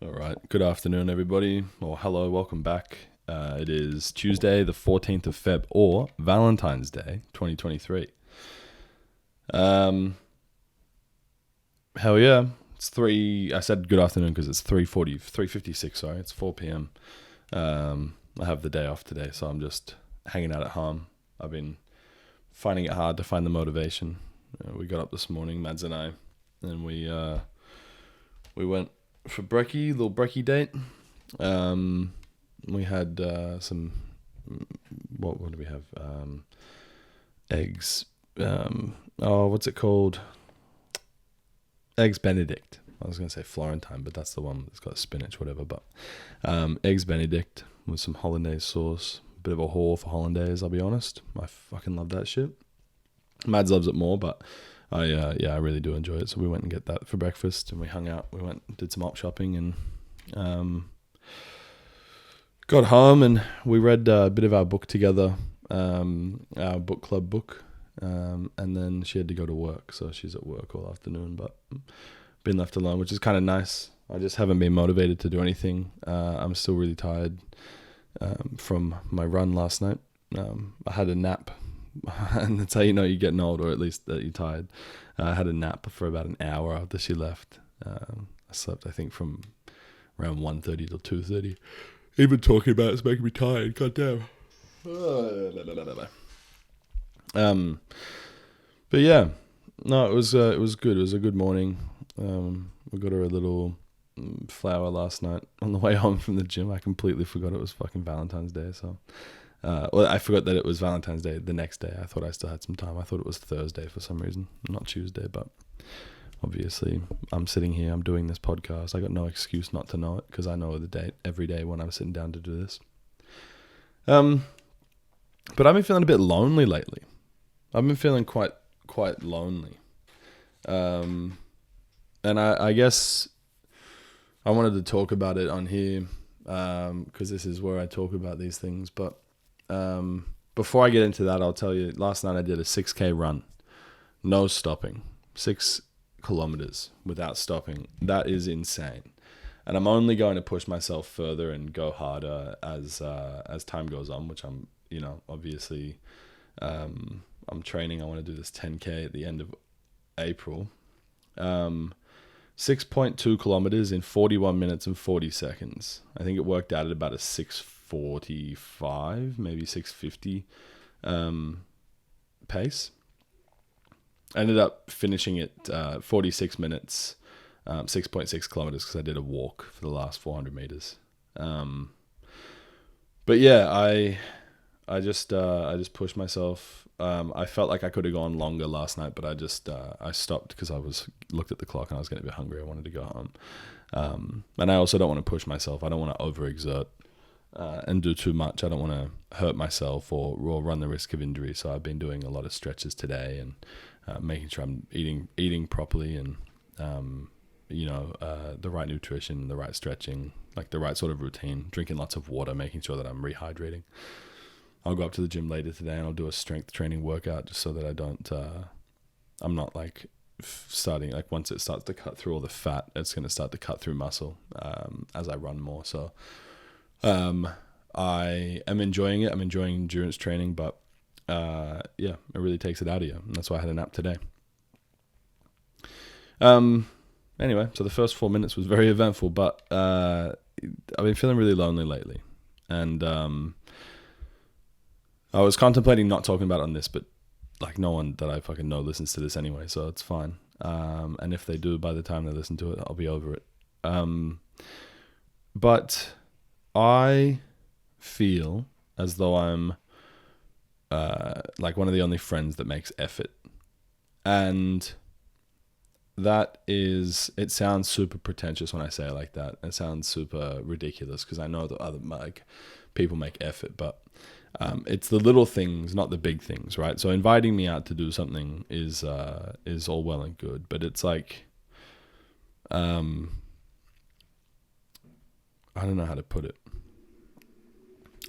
All right. Good afternoon, everybody. Or hello, welcome back. It is Tuesday, the 14th of Feb, or Valentine's Day, 2023. Hell yeah. It's 3, I said good afternoon because it's 3:56, sorry. It's 4 p.m. I have the day off today, so I'm just hanging out at home. I've been finding it hard to find the motivation. We got up this morning, Mads and I, and we went for brekkie, little brekkie date. We had some, what did we have? Eggs. What's it called? Eggs Benedict. I was going to say Florentine, but that's the one that's got spinach, whatever. But Eggs Benedict with some hollandaise sauce. Bit of a whore for hollandaise, I'll be honest. I fucking love that shit. Mads loves it more, but I really do enjoy it. So we went and get that for breakfast, and we hung out. We went and did some op shopping, and got home, and we read a bit of our book together, our book club book. And then she had to go to work, so she's at work all afternoon, but been left alone, which is kind of nice. I just haven't been motivated to do anything. I'm still really tired from my run last night. I had a nap. And that's how you know you're getting old, or at least that you're tired. I had a nap for about an hour after she left. I slept, I think, from around 1:30 till 2:30. Even talking about it's making me tired. God damn. But yeah, no, it was good. It was a good morning. We got her a little flower last night on the way home from the gym. I completely forgot it was fucking Valentine's Day, so. I forgot that it was Valentine's Day the next day. I thought I still had some time. I thought it was Thursday for some reason, not Tuesday, but obviously I'm sitting here, I'm doing this podcast. I got no excuse not to know it because I know the date every day when I'm sitting down to do this. But I've been feeling a bit lonely lately. I've been feeling quite lonely. And I guess I wanted to talk about it on here because this is where I talk about these things, but before I get into that, I'll tell you, last night I did a 6K run, no stopping, 6 kilometers without stopping. That is insane. And I'm only going to push myself further and go harder as time goes on, which I'm, obviously, I'm training. I want to do this 10K at the end of April. 6.2 kilometers in 41 minutes and 40 seconds. I think it worked out at about a 6:45, maybe 6:50 pace. I ended up finishing it 46 minutes, 6.6 kilometers because I did a walk for the last 400 meters. But yeah, I just pushed myself. I felt like I could have gone longer last night, but I stopped because I looked at the clock and I was getting a bit hungry. I wanted to go home. And I also don't want to push myself. I don't want to overexert and do too much. I don't want to hurt myself or run the risk of injury. So I've been doing a lot of stretches today and making sure I'm eating properly and the right nutrition, the right stretching, like the right sort of routine, drinking lots of water, making sure that I'm rehydrating. I'll go up to the gym later today and I'll do a strength training workout just so that I don't, I'm not like starting, like once it starts to cut through all the fat, it's going to start to cut through muscle as I run more. So I am enjoying it. I'm enjoying endurance training, but it really takes it out of you. And that's why I had a nap today. Anyway, so the first 4 minutes was very eventful, but I've been feeling really lonely lately. And I was contemplating not talking about it on this, but like no one that I fucking know listens to this anyway, so it's fine. And if they do, by the time they listen to it, I'll be over it. But I feel as though I'm like one of the only friends that makes effort. And that is, it sounds super pretentious when I say it like that. It sounds super ridiculous because I know that other people make effort, but it's the little things, not the big things, right? So inviting me out to do something is all well and good, but it's like, I don't know how to put it.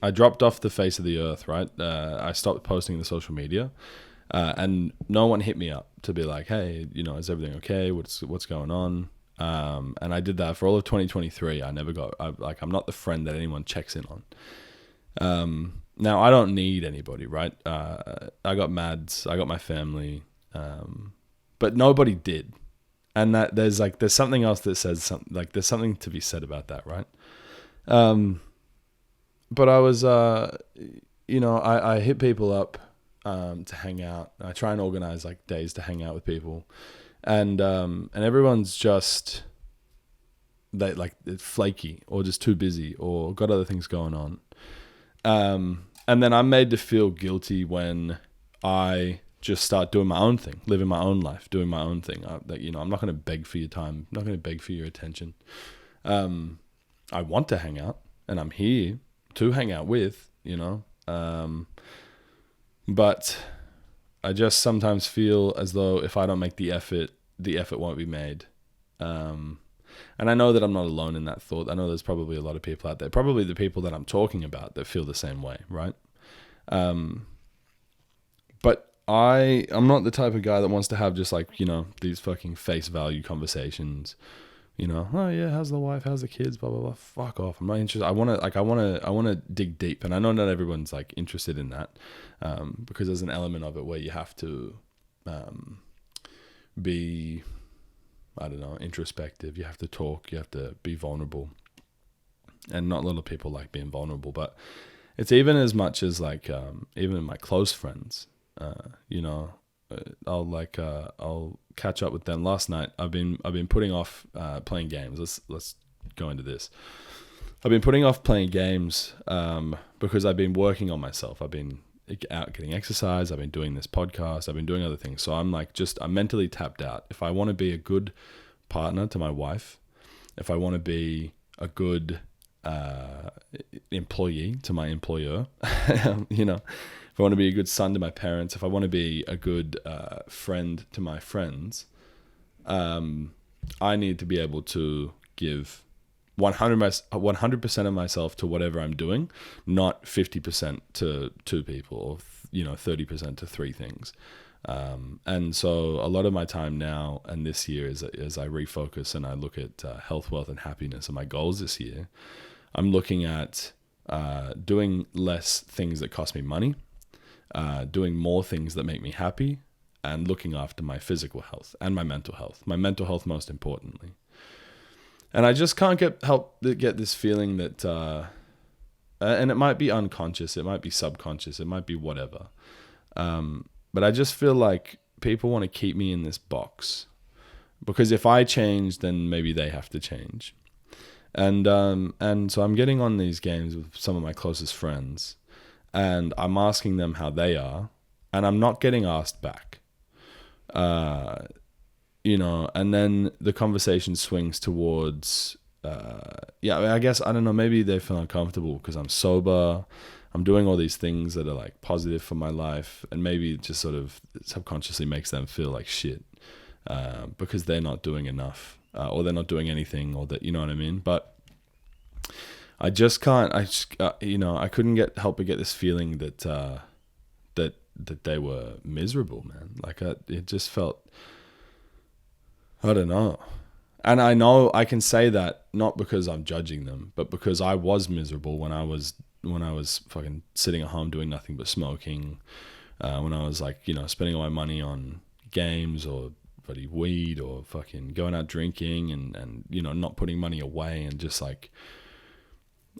I dropped off the face of the earth, right? I stopped posting the social media, and no one hit me up to be like, hey, is everything okay? What's going on? And I did that for all of 2023. I'm not the friend that anyone checks in on. Now I don't need anybody, right? I got Mads, I got my family, but nobody did. And that there's something else that says something, like there's something to be said about that, right? But I was, I hit people up, to hang out. I try and organize like days to hang out with people, and everyone's just, flaky or just too busy or got other things going on. And then I'm made to feel guilty when I just start doing my own thing, living my own life, doing my own thing. I'm not going to beg for your time. I'm not going to beg for your attention. I want to hang out, and I'm here to hang out with, but I just sometimes feel as though if I don't make the effort won't be made. And I know that I'm not alone in that thought. I know there's probably a lot of people out there, probably the people that I'm talking about, that feel the same way, right? But I'm not the type of guy that wants to have just these fucking face value conversations. Oh yeah, how's the wife? How's the kids? Blah blah blah. Fuck off. I'm not interested. I want to dig deep, and I know not everyone's interested in that, because there's an element of it where you have to be, I don't know, introspective. You have to talk. You have to be vulnerable, and not a lot of people like being vulnerable. But it's even as much as even my close friends. I'll catch up with them. Last night I've been putting off playing games. Let's go into this. I've been putting off playing games because I've been working on myself. I've been out getting exercise. I've been doing this podcast. I've been doing other things. So I'm mentally tapped out. If I want to be a good partner to my wife, if I want to be a good employee to my employer, if I want to be a good son to my parents, if I want to be a good friend to my friends, I need to be able to give 100% of myself to whatever I'm doing, not 50% to two people or 30% to three things. And so a lot of my time now and this year is as I refocus and I look at health, wealth, and happiness and my goals this year, I'm looking at doing less things that cost me money, doing more things that make me happy, and looking after my physical health and my mental health most importantly. And I just can't get this feeling that, and it might be unconscious, it might be subconscious, it might be whatever. But I just feel like people want to keep me in this box because if I change, then maybe they have to change. And so I'm getting on these games with some of my closest friends, and I'm asking them how they are, and I'm not getting asked back. And then the conversation swings towards, I guess, I don't know, maybe they feel uncomfortable because I'm sober, I'm doing all these things that are positive for my life, and maybe it just sort of subconsciously makes them feel like shit, because they're not doing enough, or they're not doing anything, or that, you know what I mean? But I just can't, I couldn't help but get this feeling that they were miserable, man. It just felt, I don't know. And I know I can say that not because I'm judging them, but because I was miserable when I was fucking sitting at home doing nothing but smoking, when I was spending all my money on games or bloody weed or fucking going out drinking and not putting money away, and just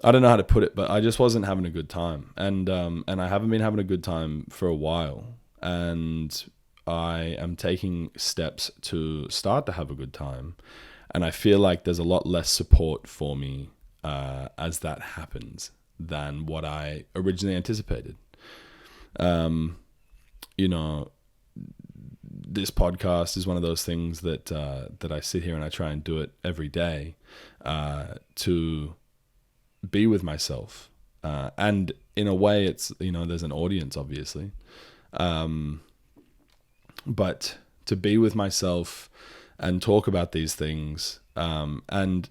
I don't know how to put it, but I just wasn't having a good time. And I haven't been having a good time for a while. And I am taking steps to start to have a good time. And I feel like there's a lot less support for me as that happens than what I originally anticipated. This podcast is one of those things that I sit here and I try and do it every day to be with myself, and in a way it's there's an audience obviously, but to be with myself and talk about these things, and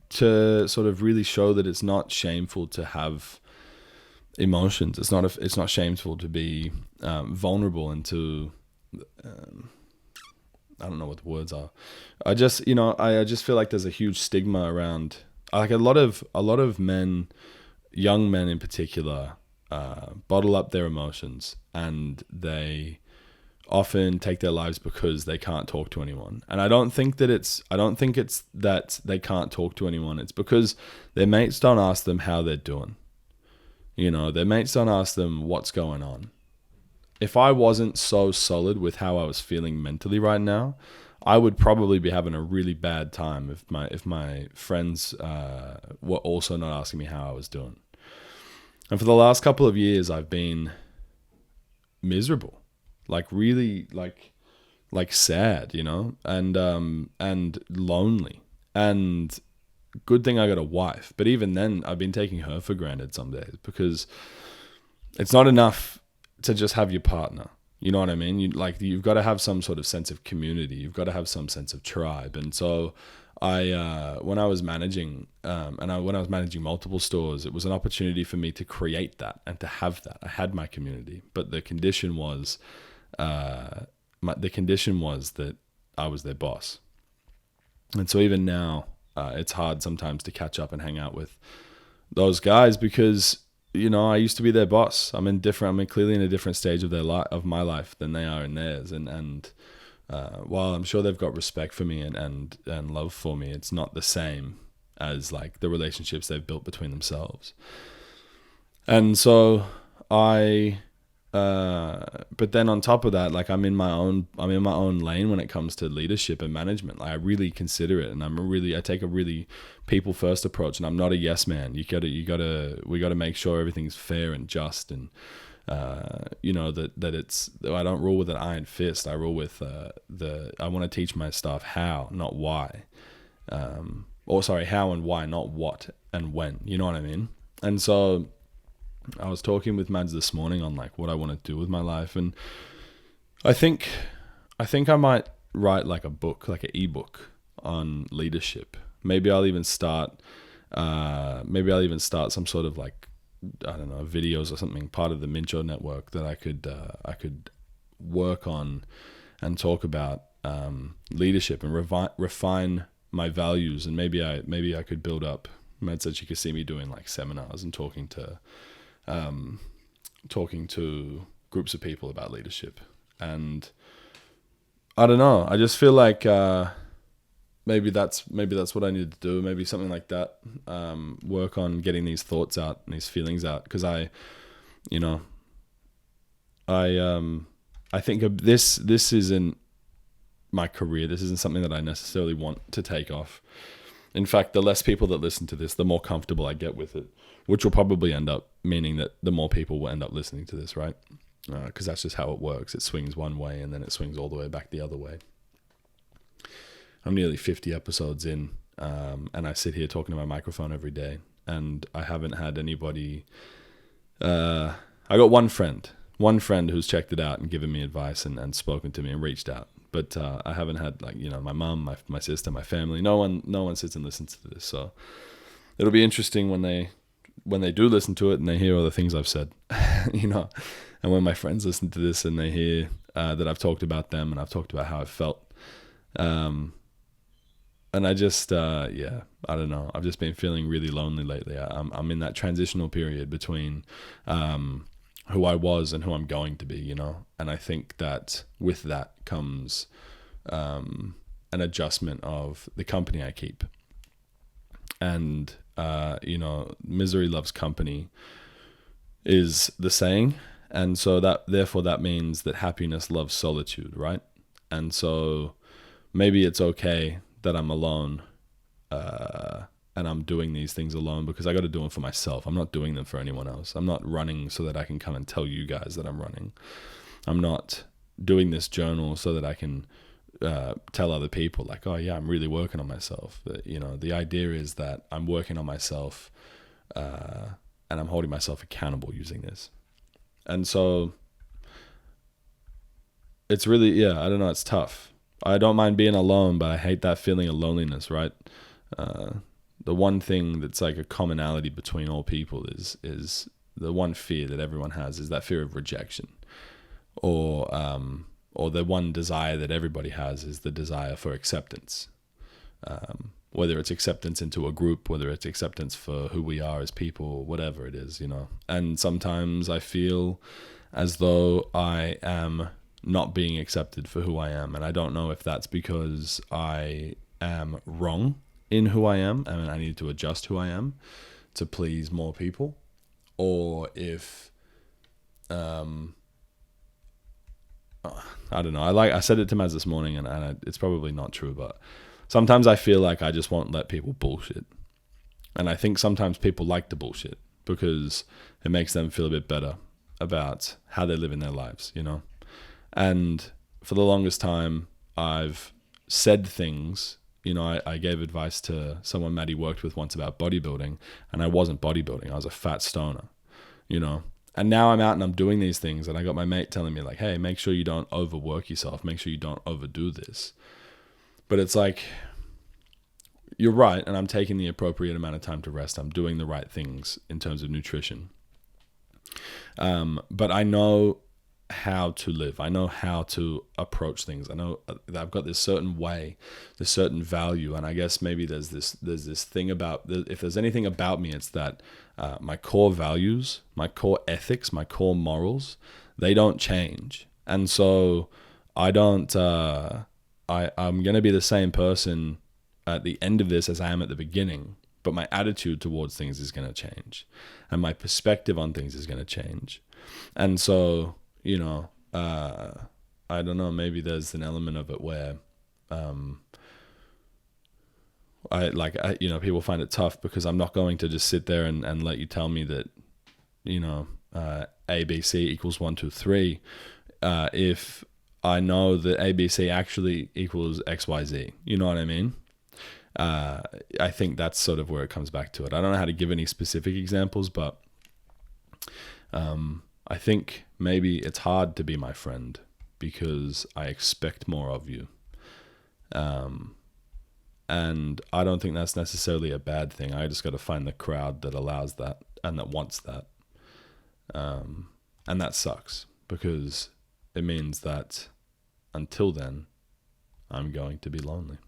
to sort of really show that it's not shameful to have emotions. It's not shameful to be vulnerable and to I don't know what the words are. I just, I just feel like there's a huge stigma around, like a lot of men, young men in particular, bottle up their emotions, and they often take their lives because they can't talk to anyone. And I don't think it's that they can't talk to anyone. It's because their mates don't ask them how they're doing. Their mates don't ask them what's going on. If I wasn't so solid with how I was feeling mentally right now, I would probably be having a really bad time if my friends were also not asking me how I was doing. And for the last couple of years, I've been miserable, like really like sad, and lonely. And good thing I got a wife, but even then, I've been taking her for granted some days, because it's not enough to just have your partner. You know what I mean? You've got to have some sort of sense of community. You've got to have some sense of tribe. And so when I was managing, when I was managing multiple stores, it was an opportunity for me to create that and to have that. I had my community, but the condition was, that I was their boss. And so even now, it's hard sometimes to catch up and hang out with those guys, because I used to be their boss. I'm clearly in a different stage of my life than they are in theirs. And while I'm sure they've got respect for me and love for me, it's not the same as like the relationships they've built between themselves. And so but then on top of that, like I'm in my own lane when it comes to leadership and management. Like I really consider it, and I take a really people first approach, and I'm not a yes man. We got to make sure everything's fair and just, and that it's, I don't rule with an iron fist. I rule with I want to teach my staff how, not why. How and why, not what and when. You know what I mean? And so I was talking with Mads this morning on like what I want to do with my life, and I think I might write like a book, like an ebook on leadership. Maybe I'll even start some sort of like, I don't know, videos or something, part of the Mincho network that I could work on and talk about leadership and refine my values. And maybe I could build up. Matt said she could see me doing like seminars and talking to groups of people about leadership. And I don't know, I just feel like maybe that's what I need to do. Maybe something like that. Work on getting these thoughts out and these feelings out, because I think this isn't my career. This isn't something that I necessarily want to take off. In fact, the less people that listen to this, the more comfortable I get with it, which will probably end up meaning that the more people will end up listening to this, right? Because that's just how it works. It swings one way and then it swings all the way back the other way. I'm nearly 50 episodes in, and I sit here talking to my microphone every day, and I haven't had anybody. I got one friend who's checked it out and given me advice and spoken to me and reached out. But I haven't had my mom, my sister, my family. No one sits and listens to this. So it'll be interesting when they do listen to it and they hear all the things I've said, and when my friends listen to this and they hear that I've talked about them and I've talked about how I felt. And I just, I don't know. I've just been feeling really lonely lately. I'm in that transitional period between who I was and who I'm going to be, And I think that with that comes an adjustment of the company I keep. And, misery loves company is the saying. And so therefore that means that happiness loves solitude, right? And so maybe it's okay that I'm alone, and I'm doing these things alone, because I got to do them for myself. I'm not doing them for anyone else. I'm not running so that I can come and tell you guys that I'm running. I'm not doing this journal so that I can tell other people like, oh yeah, I'm really working on myself. But, the idea is that I'm working on myself, and I'm holding myself accountable using this. And so it's really, I don't know, it's tough. I don't mind being alone, but I hate that feeling of loneliness, right? The one thing that's like a commonality between all people is the one fear that everyone has is that fear of rejection, or or the one desire that everybody has is the desire for acceptance. Whether it's acceptance into a group, whether it's acceptance for who we are as people, whatever it is, And sometimes I feel as though I am not being accepted for who I am. And I don't know if that's because I am wrong in who I am and I need to adjust who I am to please more people, or if I don't know. I said it to Maz this morning, and it's probably not true, but sometimes I feel like I just won't let people bullshit. And I think sometimes people like to bullshit because it makes them feel a bit better about how they live in their lives, And for the longest time, I've said things, I gave advice to someone Maddie worked with once about bodybuilding, and I wasn't bodybuilding. I was a fat stoner, And now I'm out and I'm doing these things, and I got my mate telling me like, hey, make sure you don't overwork yourself. Make sure you don't overdo this. But it's like, you're right, and I'm taking the appropriate amount of time to rest. I'm doing the right things in terms of nutrition. But I know how to live. I know how to approach things. I know that I've got this certain way, this certain value, and I guess maybe there's this thing about, if there's anything about me, it's that my core values, my core ethics, my core morals, they don't change. And so I don't. I'm going to be the same person at the end of this as I am at the beginning, but my attitude towards things is going to change, and my perspective on things is going to change. And so, I don't know, maybe there's an element of it where people find it tough because I'm not going to just sit there and let you tell me that, ABC equals 1, 2, 3, if I know that ABC actually equals XYZ. You know what I mean? I think that's sort of where it comes back to it. I don't know how to give any specific examples, but I think maybe it's hard to be my friend because I expect more of you. And I don't think that's necessarily a bad thing. I just got to find the crowd that allows that and that wants that. And that sucks because it means that until then, I'm going to be lonely.